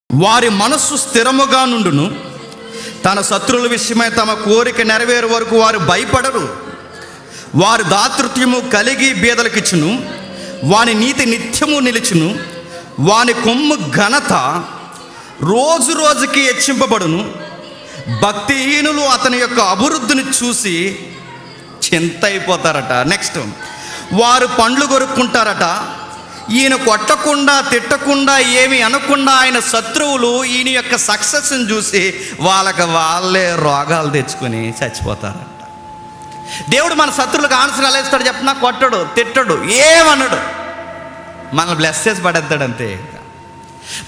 వారి మనస్సు స్థిరముగా నుండును, తన శత్రువుల విషయమై తమ కోరిక నెరవేరు వరకు వారు భయపడరు. వారి దాతృత్వము కలిగి బీదలకిచ్చును, వాని నీతి నిత్యము నిలుచును. వాని కొమ్ము ఘనత రోజు రోజుకి హెచ్చింపబడును. భక్తిహీనులు అతని యొక్క అభివృద్ధిని చూసి చింత అయిపోతారట. నెక్స్ట్, వారు పండ్లు కొరుక్కుంటారట. ఈయన కొట్టకుండా తిట్టకుండా ఏమి అనకుండా ఆయన శత్రువులు ఈయన యొక్క సక్సెస్ని చూసి వాళ్ళే రోగాలు తెచ్చుకొని చచ్చిపోతారంట. దేవుడు మన శత్రువులకు ఆన్సర్ ఎలా ఇస్తాడు చెప్పినా? కొట్టడు, తిట్టడు, ఏమన్నాడు, మనల్ని బ్లెస్ చేసి పడేస్తాడు అంతే.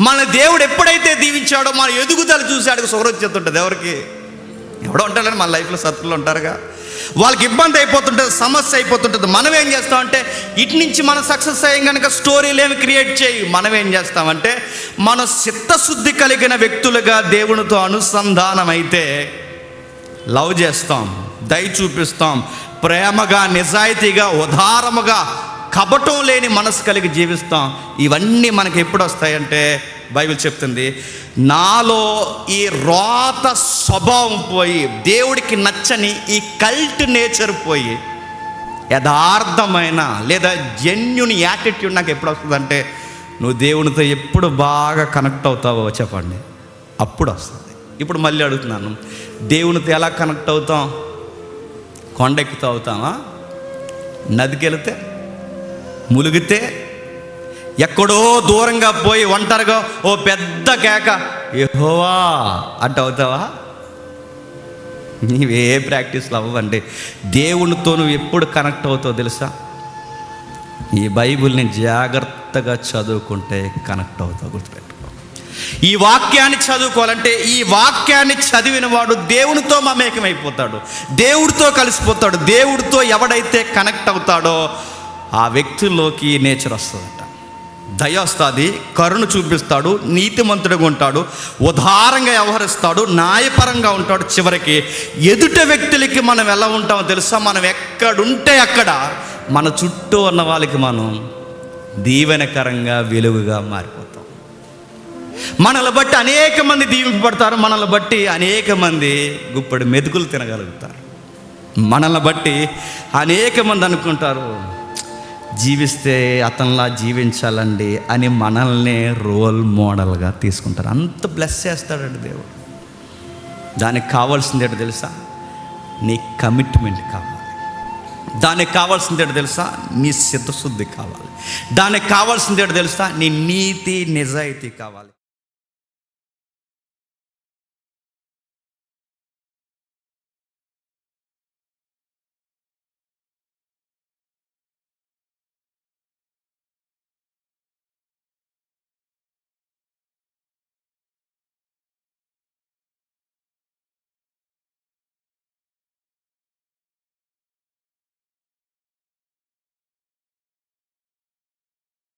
మన దేవుడు ఎప్పుడైతే దీవించాడో మన ఎదుగుదల చూశాడు సుఖరొచ్చేస్తుంటుంది. ఎవరికి? ఎవడో ఉంటాడని మన లైఫ్లో శత్రువులు ఉంటారుగా, వాళ్ళకి ఇబ్బంది అయిపోతుంటుంది, సమస్య అయిపోతుంటుంది. మనం ఏం చేస్తామంటే ఇటు నుంచి మనం సక్సెస్ అయ్యాం కనుక స్టోరీలు ఏమి క్రియేట్ చేయి. మనం ఏం చేస్తామంటే మన చిత్తశుద్ధి కలిగిన వ్యక్తులుగా దేవునితో అనుసంధానం అయితే లవ్ చేస్తాం, దయ చూపిస్తాం, ప్రేమగా, నిజాయితీగా, ఉదారముగా, కపటం లేని మనసు కలిగి జీవిస్తాం. ఇవన్నీ మనకి ఎప్పుడు వస్తాయంటే బైబిల్ చెప్తుంది, నాలో ఈ రోత స్వభావం పోయి, దేవుడికి నచ్చని ఈ కల్ట్ నేచర్ పోయి, యథార్థమైన లేదా జెన్యున్ యాటిట్యూడ్ నాకు ఎప్పుడు వస్తుందంటే, నువ్వు దేవునితో ఎప్పుడు బాగా కనెక్ట్ అవుతావో చెప్పండి, అప్పుడు వస్తుంది. ఇప్పుడు మళ్ళీ అడుగుతున్నాను, దేవునితో ఎలా కనెక్ట్ అవుతాం? కొండెక్కుతూ అవుతామా? నదికి వెళితే, ములిగితే, ఎక్కడో దూరంగా పోయి ఒంటరిగా ఓ పెద్ద కేక యెహోవా అంటే అవుతావా? నీవే ప్రాక్టీస్లు అవ్వండి. దేవునితో నువ్వు ఎప్పుడు కనెక్ట్ అవుతావు తెలుసా? ఈ బైబిల్ని జాగ్రత్తగా చదువుకుంటే కనెక్ట్ అవుతావు. గుర్తుపెట్టుకో, ఈ వాక్యాన్ని చదువుకోవాలంటే ఈ వాక్యాన్ని చదివిన వాడు దేవునితో మమేకమైపోతాడు, దేవుడితో కలిసిపోతాడు. దేవుడితో ఎవడైతే కనెక్ట్ అవుతాడో ఆ వ్యక్తుల్లోకి నేచర్ వస్తుందట. దయ వస్తుంది, కరుణ చూపిస్తాడు, నీతిమంతుడిగా ఉంటాడు, ఉదారంగా వ్యవహరిస్తాడు, న్యాయపరంగా ఉంటాడు. చివరికి ఎదుట వ్యక్తులకి మనం ఎలా ఉంటామో తెలుసా? మనం ఎక్కడుంటే అక్కడ మన చుట్టూ ఉన్న వాళ్ళకి మనం దీవెనకరంగా, వెలుగుగా మారిపోతాం. మనల్ని బట్టి అనేక మంది దీవింపబడతారు, మనల్ని బట్టి అనేక మంది గుప్పడి మెతుకులు తినగలుగుతారు. మనల్ని బట్టి అనేక మంది అనుకుంటారు, జీవిస్తే అతనిలా జీవించాలండి అని మనల్ని రోల్ మోడల్గా తీసుకుంటారు. అంత బ్లెస్ చేస్తాడండి దేవుడు. దానికి కావాల్సింది ఏంటో తెలుసా? నీ కమిట్మెంట్ కావాలి. దానికి కావాల్సింది ఏంటో తెలుసా? నీ చిత్తశుద్ధి కావాలి. దానికి కావాల్సింది ఏంటో తెలుసా? నీ నీతి నిజాయితీ కావాలి.